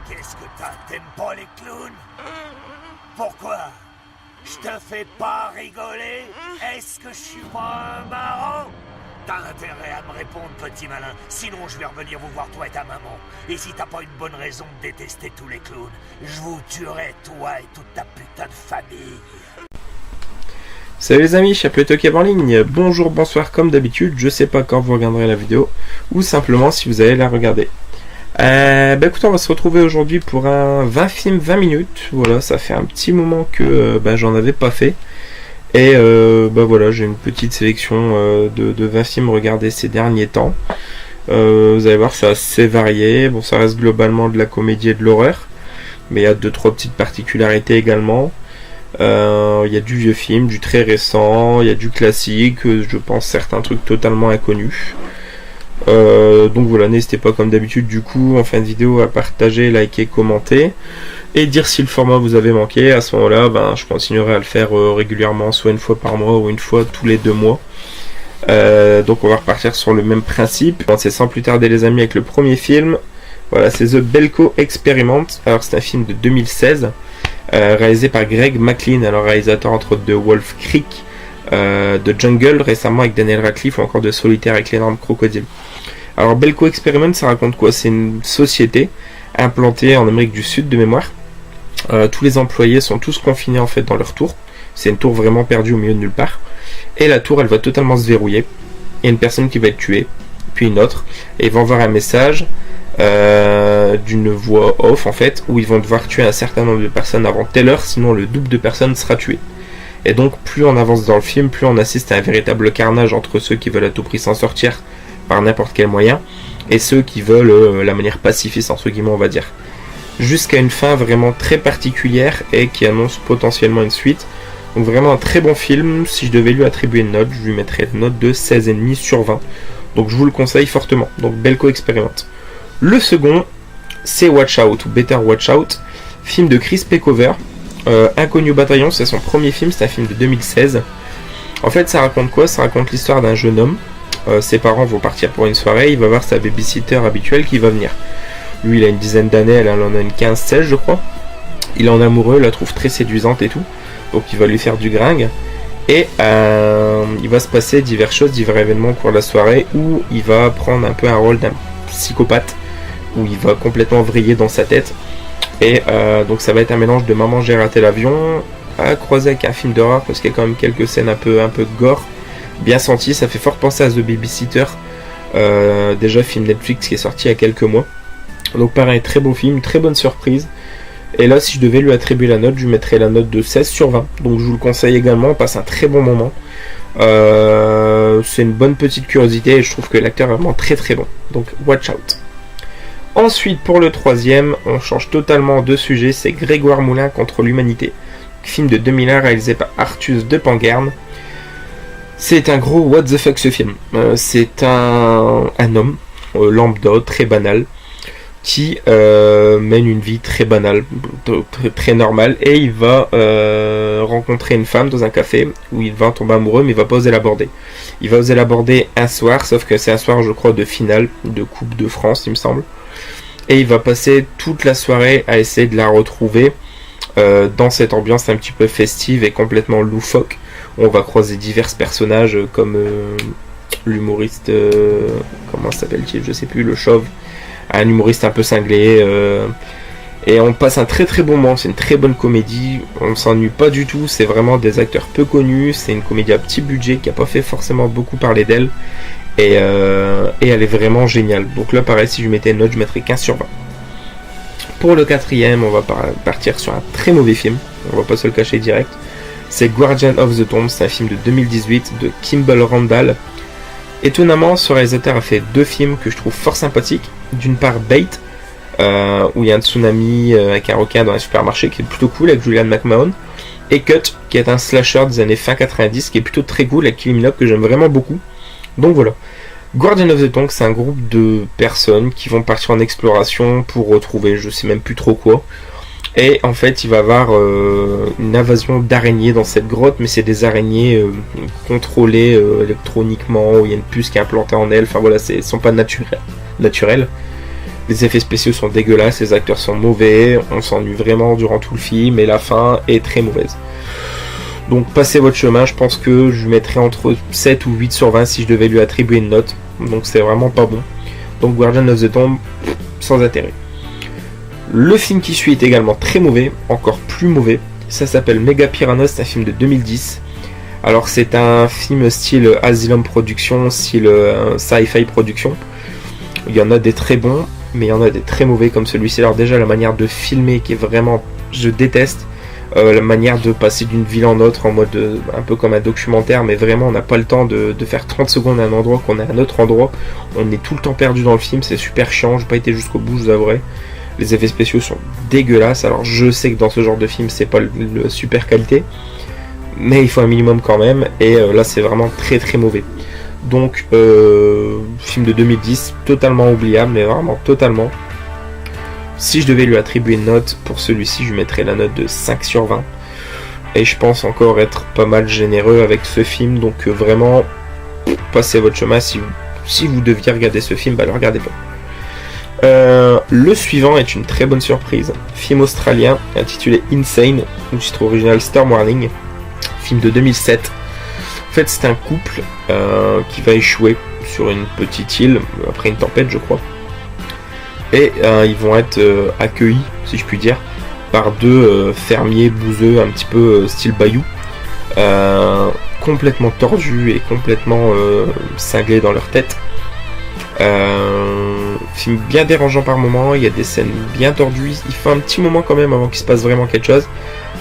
Qu'est-ce que t'as? T'aimes pas les clowns? Pourquoi? Je te fais pas rigoler? Est-ce que je suis pas un marrant? T'as intérêt à me répondre, petit malin. Sinon, je vais revenir vous voir, toi et ta maman. Et si t'as pas une bonne raison de détester tous les clowns, je vous tuerai, toi et toute ta putain de famille. Salut les amis, Chapleto qui est en ligne. Bonjour, bonsoir, comme d'habitude. Je sais pas quand vous regarderez la vidéo, ou simplement si vous allez la regarder. Écoutez, on va se retrouver aujourd'hui pour un 20 films 20 minutes. Voilà, ça fait un petit moment que j'en avais pas fait. Et voilà, j'ai une petite sélection de 20 films regardés ces derniers temps. Vous allez voir, c'est assez varié. Bon, ça reste globalement de la comédie et de l'horreur, mais il y a 2-3 petites particularités également. Il y a du vieux film, du très récent, il y a du classique, je pense certains trucs totalement inconnus. Donc voilà, n'hésitez pas comme d'habitude du coup en fin de vidéo à partager, liker, commenter et dire si le format vous avait manqué. À ce moment-là, je continuerai à le faire régulièrement, soit une fois par mois ou une fois tous les 2 mois. Donc on va repartir sur le même principe. C'est sans plus tarder les amis avec le premier film. Voilà, c'est The Belko Experiment. Alors c'est un film de 2016 réalisé par Greg McLean, alors réalisateur entre autres de Wolf Creek, de Jungle récemment avec Daniel Radcliffe ou encore de Solitaire avec l'énorme crocodile. Alors Belko Experiment, ça raconte quoi? C'est une société implantée en Amérique du Sud de mémoire. Tous les employés sont tous confinés en fait dans leur tour. C'est une tour vraiment perdue au milieu de nulle part. Et la tour elle va totalement se verrouiller. Il y a une personne qui va être tuée, puis une autre, et ils vont avoir un message d'une voix off en fait, où ils vont devoir tuer un certain nombre de personnes avant telle heure, sinon le double de personnes sera tué. Et donc plus on avance dans le film, plus on assiste à un véritable carnage entre ceux qui veulent à tout prix s'en sortir par n'importe quel moyen, et ceux qui veulent la manière pacifiste entre guillemets on va dire. Jusqu'à une fin vraiment très particulière et qui annonce potentiellement une suite. Donc vraiment un très bon film. Si je devais lui attribuer une note, je lui mettrais une note de 16,5 sur 20. Donc je vous le conseille fortement. Donc Belko Experiment. Le second, c'est Watch Out, ou Better Watch Out, film de Chris Peckover. Inconnu au bataillon, c'est son premier film, c'est un film de 2016. En fait, ça raconte quoi? Ça raconte l'histoire d'un jeune homme. Ses parents vont partir pour une soirée, il va voir sa babysitter habituelle qui va venir. Lui, il a une dizaine d'années, elle en a une 15-16, je crois. Il est en amoureux, la trouve très séduisante et tout. Donc, il va lui faire du gringue. Et il va se passer diverses choses, divers événements au cours de la soirée où il va prendre un peu un rôle d'un psychopathe, où il va complètement vriller dans sa tête. Et donc, ça va être un mélange de Maman, j'ai raté l'avion, à croiser avec un film d'horreur, parce qu'il y a quand même quelques scènes un peu gore. Bien senti, ça fait fort penser à The Babysitter, déjà film Netflix qui est sorti il y a quelques mois. Donc pareil, très beau film, très bonne surprise. Et là, si je devais lui attribuer la note, je lui mettrais la note de 16 sur 20. Donc je vous le conseille également, on passe un très bon moment. C'est une bonne petite curiosité et je trouve que l'acteur est vraiment très très bon. Donc watch out. Ensuite, pour le troisième, on change totalement de sujet, c'est Grégoire Moulin contre l'humanité. Film de 2001 réalisé par Artus de Pangerne. C'est un gros what the fuck ce film. C'est un homme lambda, très banal, qui mène une vie très banale, très normale, et il va rencontrer une femme dans un café où il va tomber amoureux, mais il va pas oser l'aborder. Il va oser l'aborder un soir, sauf que c'est un soir, je crois, de finale de Coupe de France, il me semble. Et il va passer toute la soirée à essayer de la retrouver dans cette ambiance un petit peu festive et complètement loufoque. On va croiser divers personnages comme l'humoriste, comment s'appelle-t-il, je sais plus, le chauve, un humoriste un peu cinglé, et on passe un très très bon moment. C'est une très bonne comédie, on ne s'ennuie pas du tout, c'est vraiment des acteurs peu connus, c'est une comédie à petit budget qui n'a pas fait forcément beaucoup parler d'elle, et elle est vraiment géniale. Donc là pareil, si je mettais une note, je mettrais 15 sur 20. Pour le quatrième, on va partir sur un très mauvais film, on va pas se le cacher direct. C'est Guardian of the Tomb, c'est un film de 2018 de Kimball Randall. Étonnamment, ce réalisateur a fait 2 films que je trouve fort sympathiques. D'une part, Bait, où il y a un tsunami avec un requin dans un supermarché qui est plutôt cool avec Julianne McMahon. Et Cut, qui est un slasher des années fin 90 qui est plutôt très cool avec Kylie Minogue que j'aime vraiment beaucoup. Donc voilà. Guardian of the Tomb, c'est un groupe de personnes qui vont partir en exploration pour retrouver je sais même plus trop quoi. Et en fait, il va y avoir une invasion d'araignées dans cette grotte, mais c'est des araignées contrôlées électroniquement, où il y a une puce qui est implantée en elles. Enfin voilà, elles ne sont pas naturelles. Les effets spéciaux sont dégueulasses, les acteurs sont mauvais, on s'ennuie vraiment durant tout le film et la fin est très mauvaise. Donc passez votre chemin, je pense que je lui mettrais entre 7 ou 8 sur 20 si je devais lui attribuer une note. Donc c'est vraiment pas bon. Donc Guardian of the Tomb, sans intérêt. Le film qui suit est également très mauvais, encore plus mauvais. Ça s'appelle Mega Piranha, c'est un film de 2010. Alors c'est un film style Asylum Production, style Sci-Fi Production. Il y en a des très bons, mais il y en a des très mauvais comme celui-ci. Alors déjà la manière de filmer qui est vraiment, je déteste. La manière de passer d'une ville en autre en mode un peu comme un documentaire, mais vraiment on n'a pas le temps de faire 30 secondes à un endroit qu'on est à un autre endroit. On est tout le temps perdu dans le film, c'est super chiant, j'ai pas été jusqu'au bout, je vous avouerai. Les effets spéciaux sont dégueulasses, alors je sais que dans ce genre de film c'est pas le super qualité, mais il faut un minimum quand même, et là c'est vraiment très très mauvais. Donc film de 2010, totalement oubliable, mais vraiment totalement. Si je devais lui attribuer une note pour celui-ci, je lui mettrais la note de 5 sur 20. Et je pense encore être pas mal généreux avec ce film. Donc vraiment, passez votre chemin. Si vous deviez regarder ce film, bah le regardez pas. Le suivant est une très bonne surprise. Film australien intitulé Insane, ou titre original Storm Warning. Film de 2007. En fait, c'est un couple qui va échouer sur une petite île après une tempête, je crois. Et ils vont être accueillis, si je puis dire, par deux fermiers bouseux, un petit peu style Bayou, complètement tordus et complètement cinglés dans leur tête. Film bien dérangeant par moments, il y a des scènes bien tordues, il faut un petit moment quand même avant qu'il se passe vraiment quelque chose.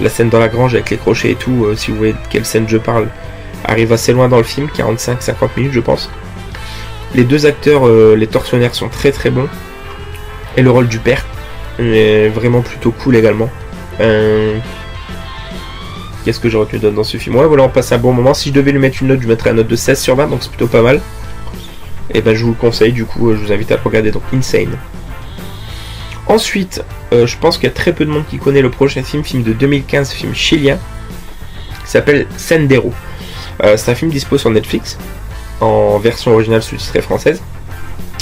La scène dans la grange avec les crochets et tout, si vous voyez de quelle scène je parle, arrive assez loin dans le film, 45-50 minutes je pense. Les deux acteurs, les tortionnaires sont très très bons. Et le rôle du père est vraiment plutôt cool également. Qu'est-ce que j'ai retenu dans ce film? Ouais, voilà, on passe un bon moment. Si je devais lui mettre une note, je mettrais une note de 16 sur 20, donc c'est plutôt pas mal. Et ben je vous le conseille, du coup, je vous invite à le regarder, donc Insane. Ensuite, je pense qu'il y a très peu de monde qui connaît le prochain film de 2015, film chilien, qui s'appelle Sendero. C'est un film dispo sur Netflix, en version originale sous-titrée française.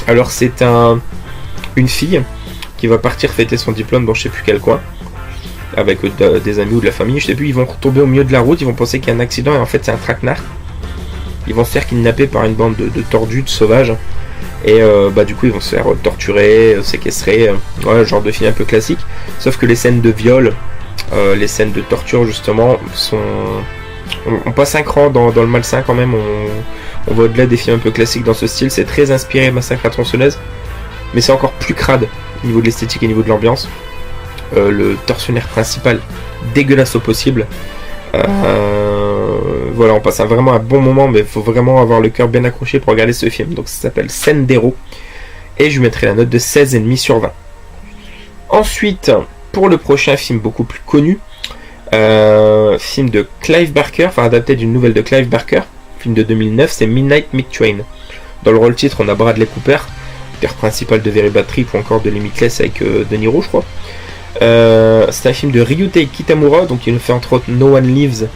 Alors c'est une fille qui va partir fêter son diplôme dans je sais plus quel coin avec des amis ou de la famille, je sais plus, ils vont tomber au milieu de la route, ils vont penser qu'il y a un accident et en fait c'est un traquenard. Ils vont se faire kidnapper par une bande de tordus, de sauvages, et du coup ils vont se faire torturer, séquestrer, voilà, genre de film un peu classique, sauf que les scènes de viol, les scènes de torture justement on passe un cran dans le malsain quand même, on va au-delà des films un peu classiques dans ce style, c'est très inspiré Massacre à tronçonneuse, mais c'est encore plus crade au niveau de l'esthétique et au niveau de l'ambiance. Le tortionnaire principal, dégueulasse au possible. Voilà, on passe vraiment un bon moment, mais il faut vraiment avoir le cœur bien accroché pour regarder ce film. Donc ça s'appelle Sendero, et je lui mettrai la note de 16,5 sur 20. Ensuite, pour le prochain film beaucoup plus connu, film de Clive Barker, enfin adapté d'une nouvelle de Clive Barker, film de 2009, c'est Midnight Meat Train. Dans le rôle titre, on a Bradley Cooper, acteur principal de Very Bad Trip ou encore de Limitless avec De Niro, je crois. C'est un film de Ryutei Kitamura, donc il nous fait entre autres No One Lives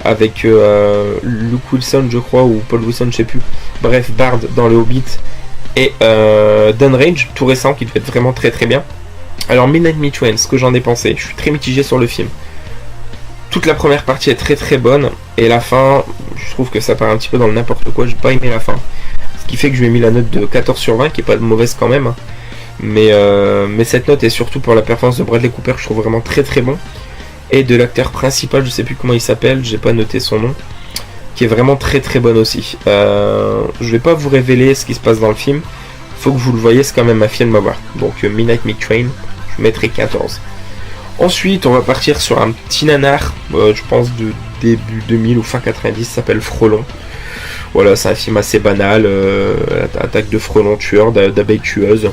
avec Luke Wilson, je crois, ou Paul Wilson, je sais plus. Bref, Bard dans le Hobbit, et Downrange, tout récent, qui devait être vraiment très très bien. Alors Midnight Meat Train, ce que j'en ai pensé, je suis très mitigé sur le film. Toute la première partie est très très bonne, et la fin, je trouve que ça part un petit peu dans le n'importe quoi, j'ai pas aimé la fin. Ce qui fait que je lui ai mis la note de 14 sur 20, qui est pas mauvaise quand même. Mais cette note est surtout pour la performance de Bradley Cooper, que je trouve vraiment très très bon. Et de l'acteur principal, je sais plus comment il s'appelle, j'ai pas noté son nom, qui est vraiment très très bonne aussi. Je vais pas vous révéler ce qui se passe dans le film, faut que vous le voyez, c'est quand même un film à voir. Donc Midnight Meat Train, je mettrai 14. Ensuite, on va partir sur un petit nanar, je pense de début 2000 ou fin 90, ça s'appelle Frelon. Voilà, c'est un film assez banal, attaque de frelons tueurs, d'abeilles tueuses.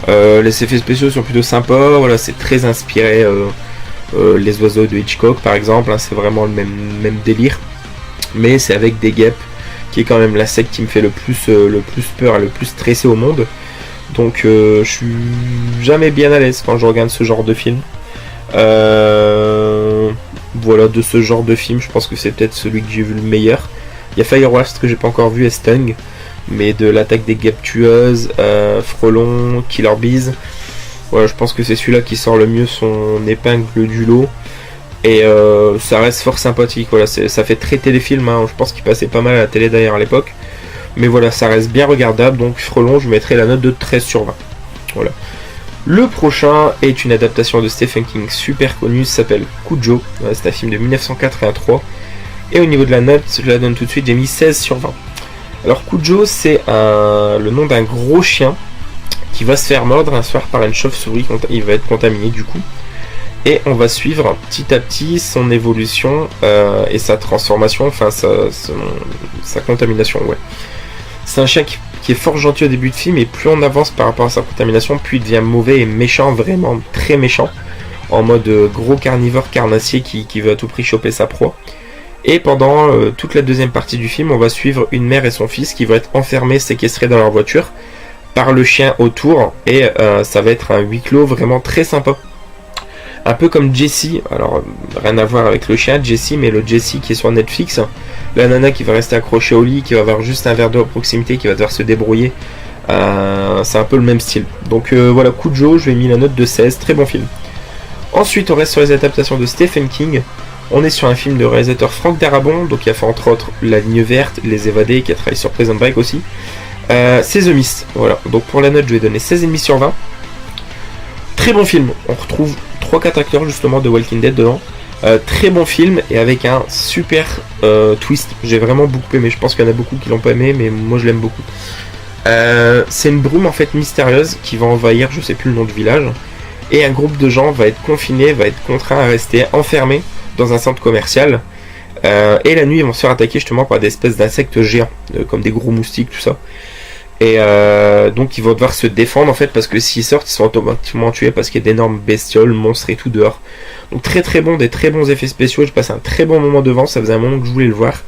Les effets spéciaux sont plutôt sympas, voilà, c'est très inspiré Les Oiseaux de Hitchcock par exemple, hein, c'est vraiment le même délire, mais c'est avec des guêpes, qui est quand même l'insecte qui me fait le plus peur et le plus stressé au monde. Donc je suis jamais bien à l'aise quand je regarde ce genre de film. Voilà, de ce genre de film, je pense que c'est peut-être celui que j'ai vu le meilleur. Il y a Firewatch que j'ai pas encore vu, et Stung, mais de l'attaque des guêpes tueuses, Frelon, Killer Bees. Voilà, je pense que c'est celui-là qui sort le mieux son épingle du lot. Et ça reste fort sympathique. Voilà, ça fait très téléfilm, hein. Je pense qu'il passait pas mal à la télé d'ailleurs à l'époque. Mais voilà, ça reste bien regardable. Donc Frelon, je mettrai la note de 13 sur 20. Voilà. Le prochain est une adaptation de Stephen King super connue, s'appelle Cujo. C'est un film de 1983. Et au niveau de la note, je la donne tout de suite, j'ai mis 16 sur 20. Alors Cujo, c'est le nom d'un gros chien qui va se faire mordre un soir par une chauve-souris. Il va être contaminé du coup. Et on va suivre petit à petit son évolution et sa transformation, enfin sa contamination, ouais. C'est un chien qui est fort gentil au début de film, et plus on avance par rapport à sa contamination, plus il devient mauvais et méchant, vraiment très méchant, en mode gros carnivore carnassier qui veut à tout prix choper sa proie. Et pendant toute la deuxième partie du film, on va suivre une mère et son fils qui vont être enfermés, séquestrés dans leur voiture par le chien autour, et ça va être un huis clos vraiment très sympa. Un peu comme Jessie, alors rien à voir avec le chien Jessie, mais le Jessie qui est sur Netflix, la nana qui va rester accrochée au lit, qui va avoir juste un verre d'eau à proximité, qui va devoir se débrouiller, c'est un peu le même style. Donc voilà, Cujo, je lui ai mis la note de 16, très bon film. Ensuite on reste sur les adaptations de Stephen King, on est sur un film de réalisateur Frank Darabont, donc qui a fait entre autres La Ligne Verte, Les Évadés, qui a travaillé sur Prison Break aussi. C'est The Mist, voilà, donc pour la note je vais donner 16,5 sur 20. Très bon film, on retrouve 3-4 acteurs justement de Walking Dead dedans. Très bon film et avec un super twist. J'ai vraiment beaucoup aimé. Je pense qu'il y en a beaucoup qui l'ont pas aimé, mais moi je l'aime beaucoup. C'est une brume en fait mystérieuse qui va envahir, je sais plus le nom du village, et un groupe de gens va être confiné, va être contraint à rester enfermé dans un centre commercial. Et la nuit ils vont se faire attaquer justement par des espèces d'insectes géants, comme des gros moustiques, tout ça. Et donc ils vont devoir se défendre en fait, parce que s'ils sortent ils sont automatiquement tués parce qu'il y a d'énormes bestioles, monstres et tout dehors. Donc très très bon, des très bons effets spéciaux, j'ai passé un très bon moment devant, ça faisait un moment que je voulais le voir.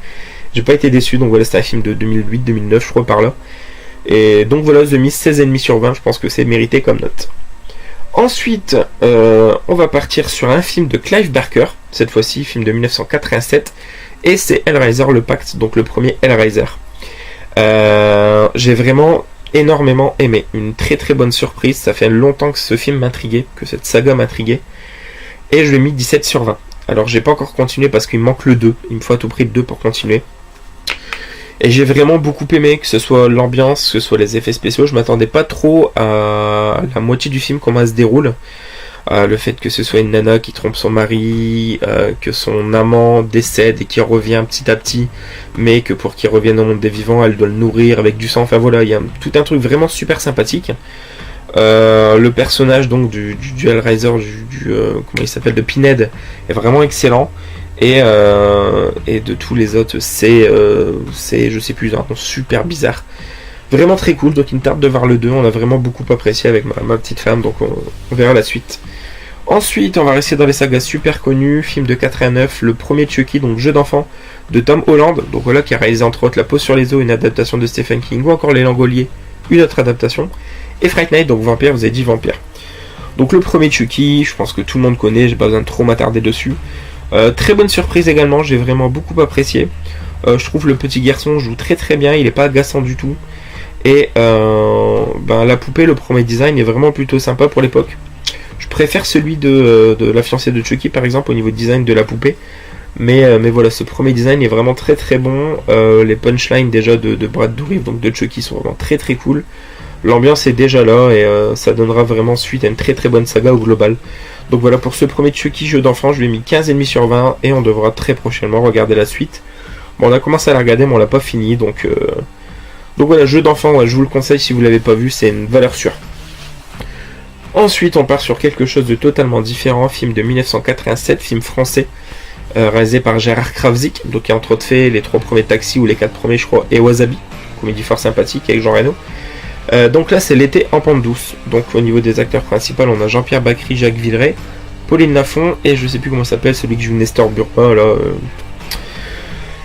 J'ai pas été déçu, donc voilà, c'était un film de 2008-2009 je crois par là. Et donc voilà, The Mist, 16,5 sur 20, je pense que c'est mérité comme note. Ensuite, on va partir sur un film de Clive Barker, cette fois-ci, film de 1987, et c'est Hellraiser le Pacte, donc le premier Hellraiser. J'ai vraiment énormément aimé, une très très bonne surprise, ça fait longtemps que ce film m'intriguait, que cette saga m'intriguait, et je lui ai mis 17 sur 20. Alors j'ai pas encore continué parce qu'il me manque le 2, il me faut à tout prix le 2 pour continuer. Et j'ai vraiment beaucoup aimé, que ce soit l'ambiance, que ce soit les effets spéciaux, je m'attendais pas trop à la moitié du film, comment elle se déroule. Le fait que ce soit une nana qui trompe son mari, que son amant décède et qui revient petit à petit, mais que pour qu'il revienne au monde des vivants, elle doit le nourrir avec du sang. Enfin voilà, il y a tout un truc vraiment super sympathique. Le personnage donc du Hellraiser, comment il s'appelle, de Pinhead, est vraiment excellent. Et de tous les autres, c'est je sais plus, un nom super bizarre. Vraiment très cool, donc il me tarde de voir le 2, on a vraiment beaucoup apprécié avec ma petite femme, donc on verra la suite. Ensuite, on va rester dans les sagas super connues, film de 89, le premier Chucky, donc jeu d'enfant, de Tom Holland, donc voilà, qui a réalisé entre autres La Pause sur les os, une adaptation de Stephen King, ou encore Les Langoliers, une autre adaptation, et Fright Night, donc vampire, vous avez dit vampire. Donc le premier Chucky, je pense que tout le monde connaît, j'ai pas besoin de trop m'attarder dessus. Très bonne surprise également, j'ai vraiment beaucoup apprécié. Je trouve le petit garçon joue très très bien, il est pas agaçant du tout. Et la poupée, le premier design est vraiment plutôt sympa pour l'époque. Je préfère celui de la fiancée de Chucky par exemple au niveau design de la poupée. Mais voilà, ce premier design est vraiment très très bon. Les punchlines déjà de Brad Dourif, donc de Chucky, sont vraiment très très cool. L'ambiance est déjà là et ça donnera vraiment suite à une très très bonne saga au global. Donc voilà, pour ce premier Chucky jeu d'enfant, je lui ai mis 15,5 sur 20 et on devra très prochainement regarder la suite. Bon, on a commencé à la regarder mais on l'a pas fini, donc voilà, jeu d'enfant, ouais, je vous le conseille si vous l'avez pas vu, c'est une valeur sûre. Ensuite, on part sur quelque chose de totalement différent, film de 1987, film français, réalisé par Gérard Krawczyk, donc qui a entre autres fait les 3 premiers Taxis ou les 4 premiers je crois, et Wasabi, comédie fort sympathique avec Jean Reno. Donc là c'est L'été en pente douce, donc au niveau des acteurs principaux on a Jean-Pierre Bacry, Jacques Villeray, Pauline Lafont et je sais plus comment s'appelle celui qui joue Nestor Burpin là.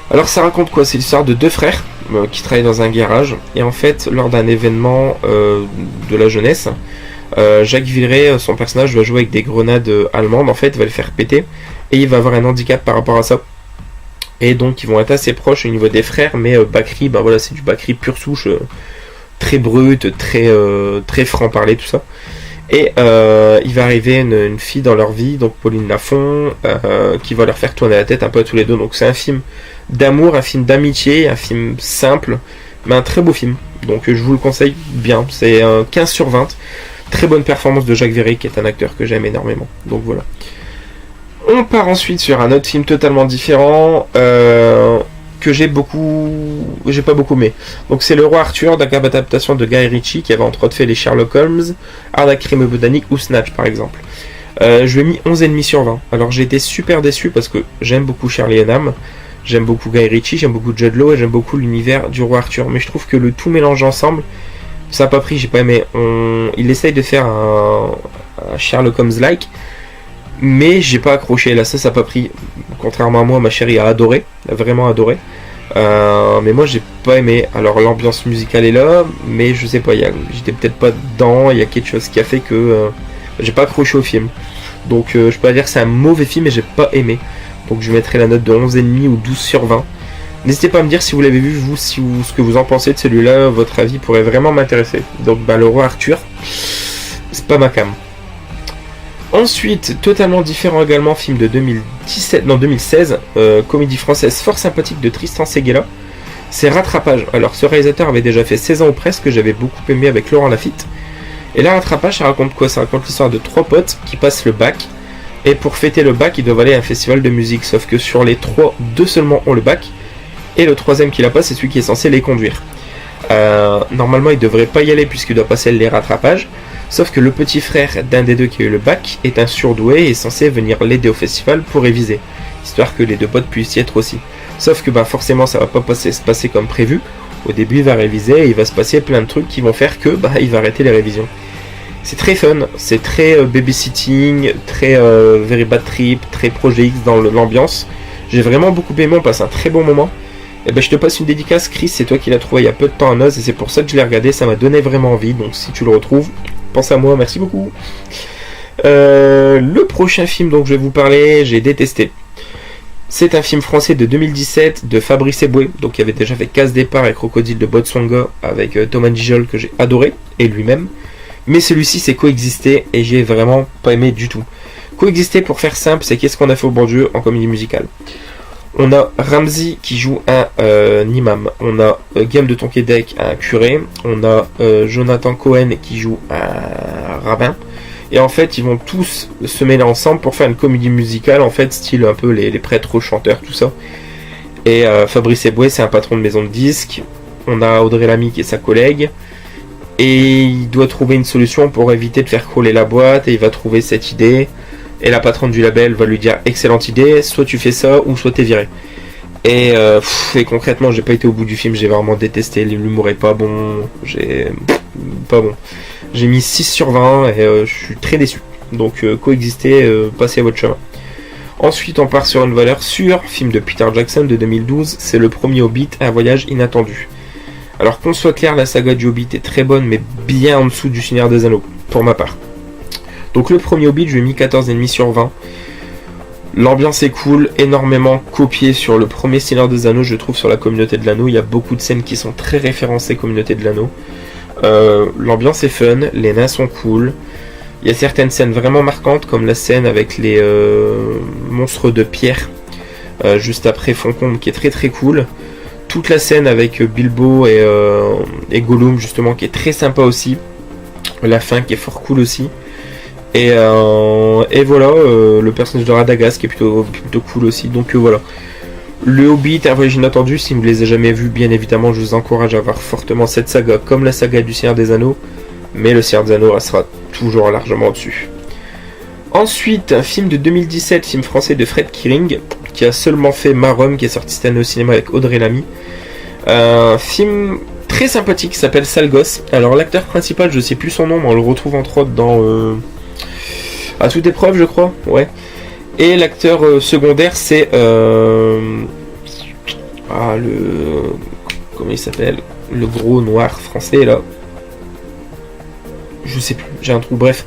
Alors ça raconte quoi? C'est l'histoire de 2 frères qui travaillent dans un garage et en fait lors d'un événement de la jeunesse, Jacques Villeray, son personnage, va jouer avec des grenades allemandes, en fait va le faire péter et il va avoir un handicap par rapport à ça. et donc ils vont être assez proches au niveau des frères, mais Bakri, ben voilà, c'est du Bakri pure souche, très brut, très franc-parler, tout ça. Et il va arriver une fille dans leur vie, donc Pauline Lafont, qui va leur faire tourner la tête un peu à tous les deux. Donc c'est un film d'amour, un film d'amitié, un film simple, mais un très beau film. Donc je vous le conseille bien, c'est un 15 sur 20. Très bonne performance de Jacques Véry, qui est un acteur que j'aime énormément. Donc voilà. On part ensuite sur un autre film totalement différent, que j'ai pas beaucoup aimé. Donc c'est Le Roi Arthur, d'accord, adaptation de Guy Ritchie, qui avait entre autres fait les Sherlock Holmes, Arnaque crime botanique ou Snatch par exemple. Je lui ai mis 11,5 sur 20. Alors j'ai été super déçu parce que j'aime beaucoup Charlie Hunnam, j'aime beaucoup Guy Ritchie, j'aime beaucoup Jude Law et j'aime beaucoup l'univers du Roi Arthur. Mais je trouve que le tout mélangé ensemble, ça n'a pas pris, j'ai pas aimé. Il essaye de faire un Sherlock Holmes-like, mais j'ai pas accroché. Là, ça n'a pas pris. Contrairement à moi, ma chérie a adoré, a vraiment adoré. Mais moi, j'ai pas aimé. Alors, l'ambiance musicale est là, mais je sais pas, j'étais peut-être pas dedans. Il y a quelque chose qui a fait que j'ai pas accroché au film. Donc, je peux pas dire que c'est un mauvais film, mais j'ai pas aimé. Donc, je mettrai la note de 11,5 ou 12 sur 20. N'hésitez pas à me dire si vous l'avez vu, vous, ce que vous en pensez de celui-là. Votre avis pourrait vraiment m'intéresser. Donc, Le Roi Arthur, c'est pas ma cam. Ensuite, totalement différent également, film de 2016, comédie française fort sympathique de Tristan Seguela, c'est Rattrapage. Alors ce réalisateur avait déjà fait 16 ans ou presque, que j'avais beaucoup aimé avec Laurent Lafitte. Et là, Rattrapage, ça raconte quoi? Ça raconte l'histoire de 3 potes qui passent le bac, et pour fêter le bac, ils doivent aller à un festival de musique, sauf que sur les 3, 2 seulement ont le bac, et le troisième qui l'a pas, c'est celui qui est censé les conduire. Normalement, il devrait pas y aller puisqu'il doit passer les rattrapages. Sauf que le petit frère d'un des deux qui a eu le bac est un surdoué et est censé venir l'aider au festival pour réviser, histoire que les 2 potes puissent y être aussi. Sauf que forcément ça va pas se passer comme prévu. Au début il va réviser et il va se passer plein de trucs qui vont faire que il va arrêter les révisions. C'est très fun, c'est très babysitting, très very bad trip, très Projet X dans l'ambiance. J'ai vraiment beaucoup aimé, on passe un très bon moment. Et je te passe une dédicace, Chris, c'est toi qui l'as trouvé il y a peu de temps à Noz et c'est pour ça que je l'ai regardé, ça m'a donné vraiment envie, donc si tu le retrouves, pense à moi, merci beaucoup. Le prochain film dont je vais vous parler, j'ai détesté. C'est un film français de 2017 de Fabrice Eboué, donc il avait déjà fait Casse Départ et Crocodile de Botswana avec Thomas Gijol que j'ai adoré, et lui-même. Mais celui-ci c'est Coexister et j'ai vraiment pas aimé du tout. Coexister, pour faire simple, c'est Qu'est-ce qu'on a fait au bon Dieu en comédie musicale. On a Ramsey qui joue un imam, on a Guillaume de Tonquédec, un curé, on a Jonathan Cohen qui joue un rabbin, et en fait ils vont tous se mêler ensemble pour faire une comédie musicale, en fait style un peu les prêtres chanteurs, tout ça. Et Fabrice Eboué c'est un patron de maison de disques, on a Audrey Lamy qui est sa collègue, et il doit trouver une solution pour éviter de faire crouler la boîte, et il va trouver cette idée. Et la patronne du label va lui dire excellente idée, soit tu fais ça ou soit t'es viré. Et concrètement j'ai pas été au bout du film, j'ai vraiment détesté, l'humour est pas bon, pas bon. J'ai mis 6 sur 20 et je suis très déçu. Donc Coexister, passez à votre chemin. Ensuite on part sur une valeur sûre, film de Peter Jackson de 2012, c'est le premier Hobbit, un voyage inattendu. Alors qu'on soit clair, la saga du Hobbit est très bonne mais bien en dessous du Seigneur des Anneaux, pour ma part. Donc le premier Hobbit, je lui ai mis 14,5 sur 20. L'ambiance est cool, énormément copié sur le premier Seigneur des Anneaux, je trouve, sur la Communauté de l'Anneau. Il y a beaucoup de scènes qui sont très référencées Communauté de l'Anneau. L'ambiance est fun, les nains sont cool. Il y a certaines scènes vraiment marquantes, comme la scène avec les monstres de pierre, juste après Foncombe, qui est très très cool. Toute la scène avec Bilbo et Gollum, justement, qui est très sympa aussi. La fin qui est fort cool aussi. Et voilà, le personnage de Radagast qui est plutôt cool aussi. Donc voilà. Le Hobbit, un voyage inattendu, si vous ne les avez jamais vus, bien évidemment, je vous encourage à voir fortement cette saga, comme la saga du Seigneur des Anneaux. Mais le Seigneur des Anneaux restera toujours largement au-dessus. Ensuite, un film de 2017, film français de Fred Keeling, qui a seulement fait Marum, qui est sorti cette année au cinéma avec Audrey Lamy. Un film très sympathique qui s'appelle Sale Gosse. Alors l'acteur principal, je sais plus son nom, mais on le retrouve entre autres dans À toute épreuve, je crois, ouais. Et l'acteur secondaire, c'est comment il s'appelle, le gros noir français là. Je sais plus, j'ai un trou. Bref,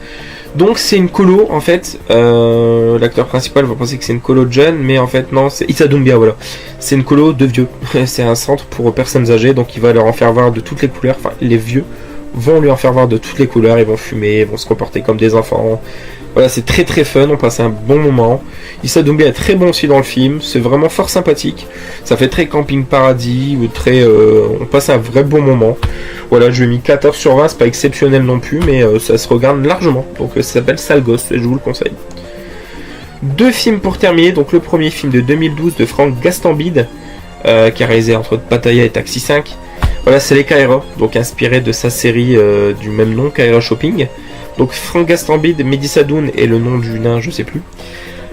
Donc c'est une colo en fait, l'acteur principal va penser que c'est une colo de jeunes, mais en fait non, c'est Issa Doumbia, voilà. C'est une colo de vieux, c'est un centre pour personnes âgées, donc il va leur en faire voir de toutes les couleurs, enfin les vieux vont lui en faire voir de toutes les couleurs, ils vont fumer, ils vont se comporter comme des enfants. Voilà, c'est très très fun, on passe un bon moment. Issa Doumbia est très bon aussi dans le film, c'est vraiment fort sympathique. Ça fait très camping paradis, ou très, on passe un vrai bon moment. Voilà, je lui ai mis 14 sur 20, c'est pas exceptionnel non plus, mais ça se regarde largement. Donc ça s'appelle Sale Gosse, et je vous le conseille. 2 films pour terminer, donc le premier film de 2012 de Frank Gastambide, qui a réalisé entre autres Pattaya et Taxi 5. Voilà, c'est les Kaira, donc inspiré de sa série du même nom, Kaira Shopping. Donc Frank Gastambide, Mehdi Sadoun et le nom du nain, je sais plus.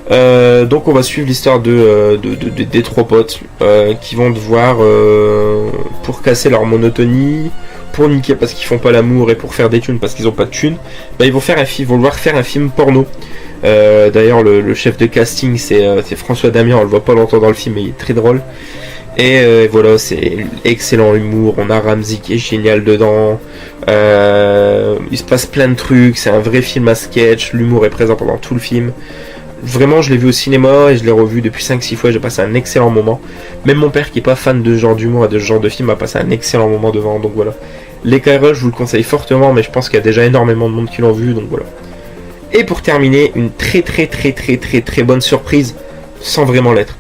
Donc on va suivre l'histoire des 3 potes qui vont devoir, pour casser leur monotonie, pour niquer parce qu'ils font pas l'amour et pour faire des thunes parce qu'ils ont pas de thunes, bah, ils vont vouloir faire un film porno. D'ailleurs le chef de casting c'est François Damien, on le voit pas longtemps dans le film mais il est très drôle. Et voilà, c'est excellent humour, on a Ramzy qui est génial dedans, il se passe plein de trucs, c'est un vrai film à sketch, l'humour est présent pendant tout le film. Vraiment, je l'ai vu au cinéma et je l'ai revu depuis 5-6 fois, j'ai passé un excellent moment. Même mon père qui est pas fan de ce genre d'humour et de ce genre de film a passé un excellent moment devant, donc voilà. Les Kaira, je vous le conseille fortement, mais je pense qu'il y a déjà énormément de monde qui l'ont vu, donc voilà. Et pour terminer, une très bonne surprise, sans vraiment l'être.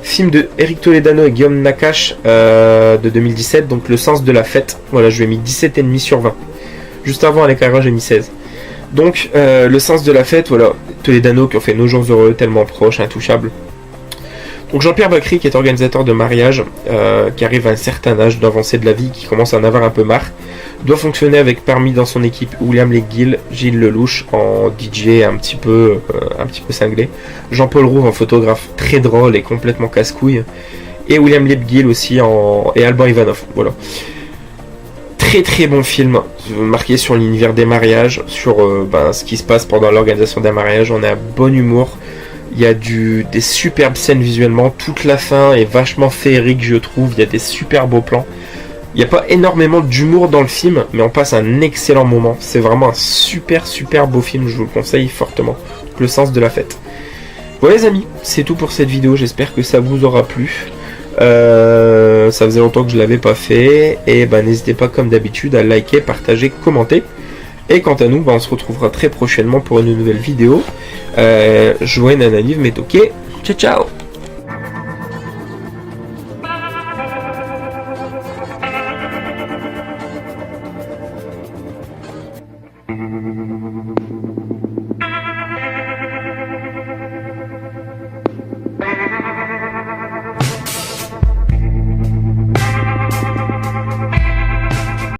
Film de Eric Toledano et Guillaume Nakache de 2017, donc Le Sens de la Fête. Voilà, je lui ai mis 17,5 sur 20. Juste avant, à l'éclairage, j'ai mis 16. Donc, Le Sens de la Fête, voilà, Toledano qui ont fait Nos Jours Heureux, Tellement Proches, Intouchables. Donc Jean-Pierre Bacry, qui est organisateur de mariage, qui arrive à un certain âge d'avancée de la vie, qui commence à en avoir un peu marre, doit fonctionner avec parmi dans son équipe William Lesguil, Gilles Lelouch en DJ un petit peu cinglé, Jean-Paul Rouve en photographe très drôle et complètement casse-couille, et William Lesguil aussi et Alban Ivanov. Voilà. Très bon film, marqué sur l'univers des mariages, sur ce qui se passe pendant l'organisation d'un mariage. On a un bon humour. Il y a des superbes scènes visuellement, toute la fin est vachement féerique je trouve, il y a des super beaux plans. Il n'y a pas énormément d'humour dans le film, mais on passe un excellent moment. C'est vraiment un super beau film, je vous le conseille fortement. Le Sens de la Fête. Voilà les amis, c'est tout pour cette vidéo, j'espère que ça vous aura plu. Ça faisait longtemps que je l'avais pas fait, et n'hésitez pas comme d'habitude à liker, partager, commenter. Et quant à nous, on se retrouvera très prochainement pour une nouvelle vidéo. Jouez Nananiv, mais ok, ciao ciao.